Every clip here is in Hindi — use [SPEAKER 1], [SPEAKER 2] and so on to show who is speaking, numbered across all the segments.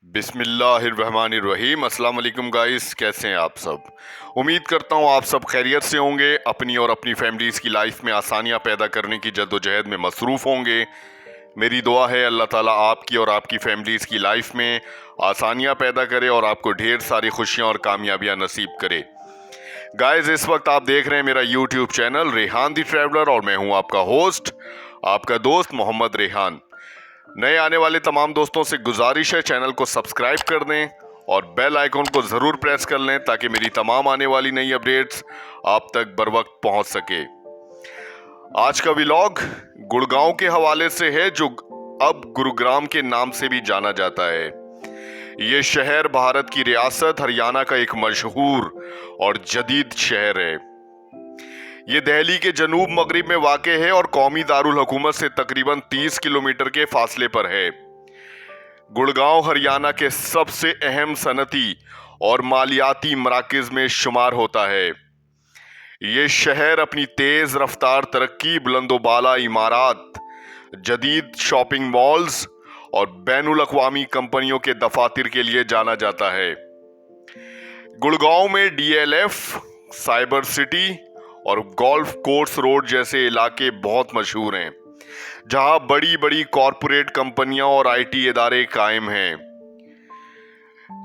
[SPEAKER 1] बिस्मिल्लाहिर्रहमानिर्रहीम। अस्सलाम वालेकुम गाइस, कैसे हैं आप सब। उम्मीद करता हूँ आप सब खैरियत से होंगे, अपनी और अपनी फैमिलीज़ की लाइफ में आसानियाँ पैदा करने की जद्दोजहद में मसरूफ़ होंगे। मेरी दुआ है अल्लाह ताला आपकी और आपकी फैमिलीज़ की लाइफ में आसानियाँ पैदा करे और आपको ढेर सारी खुशियाँ और कामयाबियाँ नसीब करे। गाइस, इस वक्त आप देख रहे हैं मेरा यूट्यूब चैनल रेहान दी ट्रैवलर और मैं हूँ आपका होस्ट, आपका दोस्त मोहम्मद रेहान। नए आने वाले तमाम दोस्तों से गुजारिश है चैनल को सब्सक्राइब कर दें और बेल आइकन को ज़रूर प्रेस कर लें ताकि मेरी तमाम आने वाली नई अपडेट्स आप तक बर वक्त पहुंच सके। आज का व्लॉग गुड़गांव के हवाले से है, जो अब गुरुग्राम के नाम से भी जाना जाता है। ये शहर भारत की रियासत हरियाणा का एक मशहूर और जदीद शहर है। ये दिल्ली के जनूब मगरिब में वाक़ है और कौमी दारुल हुकूमत से तकरीबन 30 किलोमीटर के फासले पर है। गुड़गांव हरियाणा के सबसे अहम सनती और मालियाती मराकज़ में शुमार होता है। ये शहर अपनी तेज़ रफ्तार तरक्की, बुलंदोबाला इमारात, जदीद शॉपिंग मॉल्स और बैनुल अक़वामी कंपनियों के दफातर के लिए जाना जाता है। गुड़गांव में DLF, साइबर सिटी और गोल्फ कोर्स रोड जैसे इलाके बहुत मशहूर हैं, जहां बड़ी बड़ी कॉरपोरेट कंपनियां और IT इदारे कायम हैं।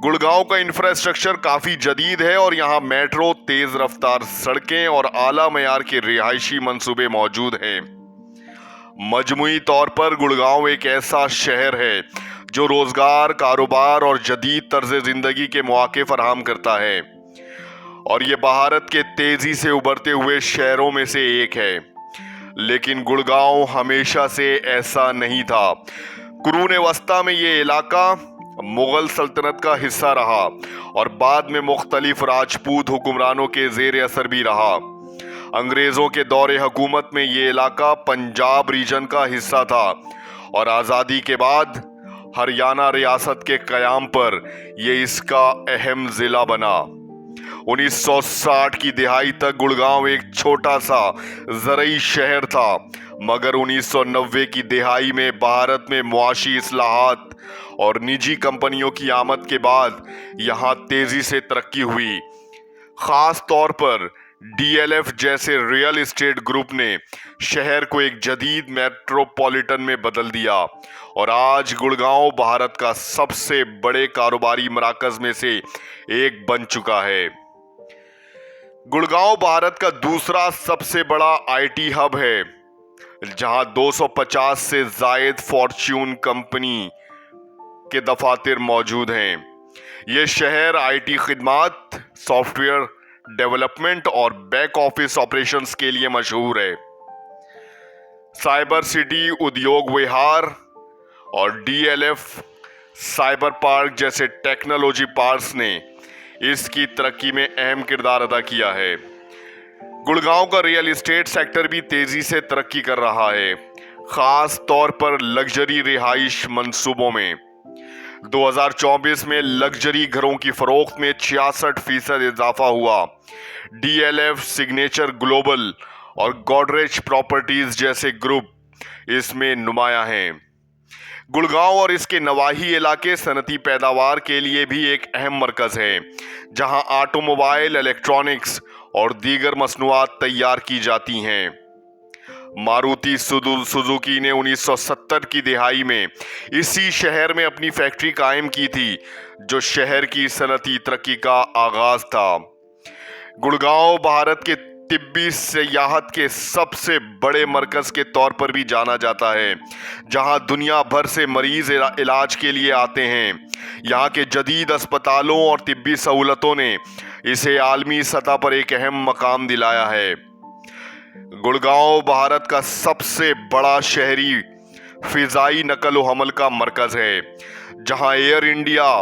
[SPEAKER 1] गुड़गांव का इंफ्रास्ट्रक्चर काफी जदीद है और यहां मेट्रो, तेज रफ्तार सड़कें और आला मयार के रिहायशी मंसूबे मौजूद हैं। मजमूई तौर पर गुड़गांव एक ऐसा शहर है जो रोजगार, कारोबार और जदीद तर्ज जिंदगी के मौके फराहम करता है और ये भारत के तेजी से उभरते हुए शहरों में से एक है। लेकिन गुड़गांव हमेशा से ऐसा नहीं था। कुरून वस्ता में ये इलाका मुगल सल्तनत का हिस्सा रहा और बाद में मुख्तलिफ राजपूत हुक्मरानों के जेर असर भी रहा। अंग्रेजों के दौरे हुकूमत में ये इलाका पंजाब रीजन का हिस्सा था और आज़ादी के बाद हरियाणा रियासत के क़याम पर ये इसका अहम ज़िला बना। 1960 की दिहाई तक गुड़गांव एक छोटा सा ज़रई शहर था, मगर 1990 की दिहाई में भारत में मुआशी इस्लाहात और निजी कंपनियों की आमद के बाद यहाँ तेजी से तरक्की हुई। खास तौर पर DLF जैसे रियल एस्टेट ग्रुप ने शहर को एक जदीद मेट्रोपॉलिटन में बदल दिया और आज गुड़गांव भारत का सबसे बड़े कारोबारी मराकज में से एक बन चुका है। गुड़गांव भारत का दूसरा सबसे बड़ा IT हब है, जहां 250 से जायद फॉर्च्यून कंपनी के दफातर मौजूद हैं। यह शहर IT खिदमात, सॉफ्टवेयर डेवलपमेंट और बैक ऑफिस ऑपरेशंस के लिए मशहूर है। साइबर सिटी, उद्योग विहार और DLF साइबर पार्क जैसे टेक्नोलॉजी पार्क्स ने इसकी तरक्की में अहम किरदार अदा किया है। गुड़गांव का रियल एस्टेट सेक्टर भी तेजी से तरक्की कर रहा है, खास तौर पर लग्जरी रिहाइश मंसूबों में। 2024 में लग्जरी घरों की फरोख्त में 66% इजाफा हुआ। DLF, सिग्नेचर ग्लोबल और गोदरेज प्रॉपर्टीज जैसे ग्रुप इसमें नुमाया हैं। गुड़गांव और इसके नवाही इलाके सनती पैदावार के लिए भी एक अहम मरकज है, जहां ऑटोमोबाइल, इलेक्ट्रॉनिक्स और दीगर मसनूआत तैयार की जाती हैं। मारुति सुजुकी ने 1970 की दिहाई में इसी शहर में अपनी फैक्ट्री कायम की थी, जो शहर की सनती तरक्की का आगाज था। गुड़गांव भारत के तिब्बी सियाहत के सबसे बड़े मरकज के तौर पर भी जाना जाता है, जहां दुनिया भर से मरीज इलाज के लिए आते हैं। यहाँ के जदीद अस्पतालों और तिब्बी सहूलतों ने इसे आलमी सतह पर एक अहम मकाम दिलाया है। गुड़गांव भारत का सबसे बड़ा शहरी फिजाई नकल व हमल का मरकज है, जहां air India,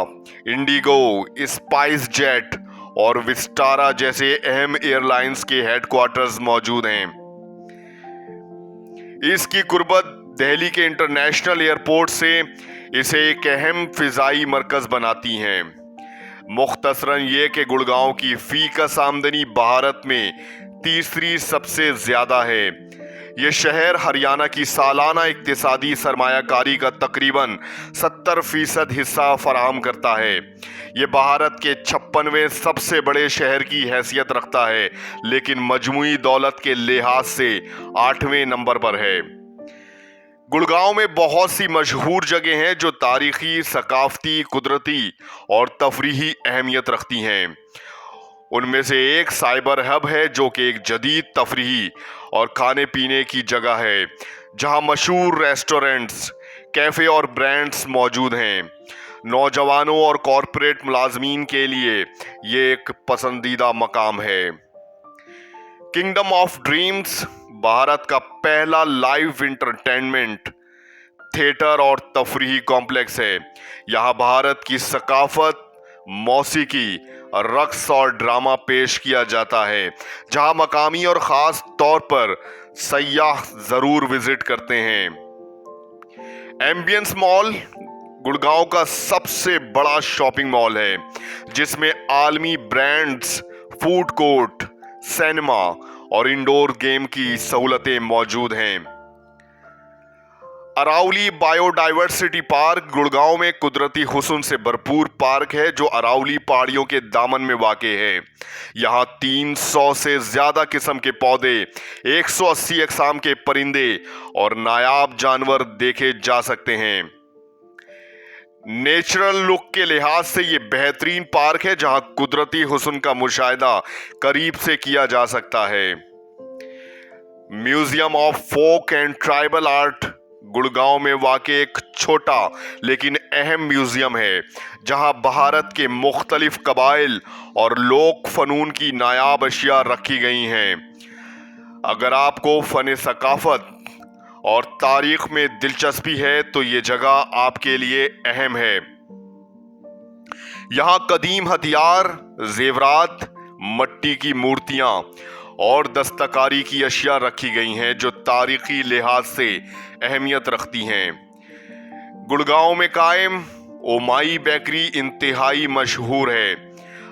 [SPEAKER 1] Indigo, spice jet और विस्टारा जैसे अहम एयरलाइंस के हेडक्वार्टर्स मौजूद हैं। इसकी कुर्बत दिल्ली के इंटरनेशनल एयरपोर्ट से इसे एक अहम फिजाई मरकज बनाती हैं। मुख्तसरन ये कि गुड़गांव की फीकस आमदनी भारत में तीसरी सबसे ज्यादा है। ये शहर हरियाणा की सालाना इक्तिसादी सरमायाकारी का तकरीबन 70% हिस्सा फराहम करता है। ये भारत के 56वें सबसे बड़े शहर की हैसियत रखता है, लेकिन मजमूई दौलत के लिहाज से 8वें नंबर पर है। गुड़गांव में बहुत सी मशहूर जगह हैं जो तारीखी, सकाफती, कुदरती और तफरीही अहमियत रखती हैं। उनमें से एक साइबर हब है, जो कि एक जदीद तफरीही और खाने पीने की जगह है, जहां मशहूर रेस्टोरेंट्स, कैफे और ब्रांड्स मौजूद हैं। नौजवानों और कॉरपोरेट मुलाजमीन के लिए ये एक पसंदीदा मकाम है। किंगडम ऑफ ड्रीम्स भारत का पहला लाइव इंटरटेनमेंट थिएटर और तफरीही कॉम्प्लेक्स है। यहाँ भारत की सकाफत, मौसीकी, रक्स और ड्रामा पेश किया जाता है, जहाँ मकामी और ख़ास तौर पर सयाह ज़रूर विजिट करते हैं। एम्बियंस मॉल गुड़गांव का सबसे बड़ा शॉपिंग मॉल है, जिसमें आलमी ब्रांड्स, फूड कोर्ट, सिनेमा और इंडोर गेम की सहूलतें मौजूद हैं। अरावली बायोडाइवर्सिटी पार्क गुड़गांव में कुदरती हुस्न से भरपूर पार्क है, जो अरावली पहाड़ियों के दामन में वाक़े है। यहाँ 300 से ज्यादा किस्म के पौधे, 180 अक़साम के परिंदे और नायाब जानवर देखे जा सकते हैं। नेचुरल लुक के लिहाज से ये बेहतरीन पार्क है, जहां कुदरती हुस्न का मुशाहिदा करीब से किया जा सकता है। Museum of folk and tribal art Gurgaon में वाक़े एक छोटा लेकिन अहम म्यूजियम है, जहां भारत के मुख्तलिफ कबाइल और लोक फनून की नायाब अशिया रखी गई हैं। अगर आपको फ़न सकाफत और तारीख में दिलचस्पी है तो ये जगह आपके लिए अहम है। यहाँ कदीम हथियार, जेवरात, मट्टी की मूर्तियां और दस्तकारी की अशिया रखी गई हैं, जो तारीखी लिहाज से अहमियत रखती हैं। गुड़गांव में कायम ओमाई बेकरी इंतहाई मशहूर है।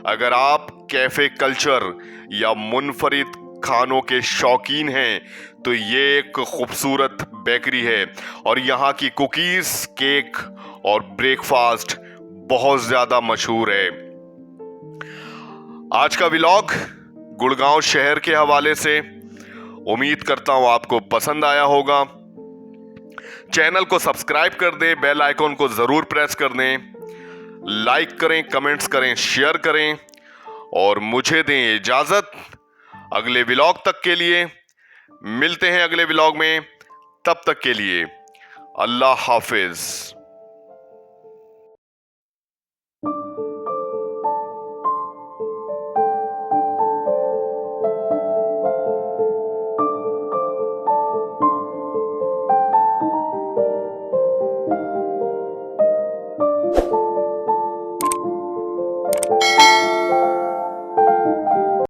[SPEAKER 1] अगर आप कैफे कल्चर या मुनफरिद खानों के शौकीन हैं तो ये एक खूबसूरत बेकरी है, और यहाँ की कुकीज, केक और ब्रेकफास्ट बहुत ज्यादा मशहूर है। आज का व्लॉग गुड़गांव शहर के हवाले से, उम्मीद करता हूं आपको पसंद आया होगा। चैनल को सब्सक्राइब कर दें, बेल आइकॉन को जरूर प्रेस कर दें, लाइक करें, कमेंट्स करें, शेयर करें और मुझे दें इजाजत। अगले व्लॉग तक के लिए मिलते हैं अगले व्लॉग में। तब तक के लिए अल्लाह हाफिज।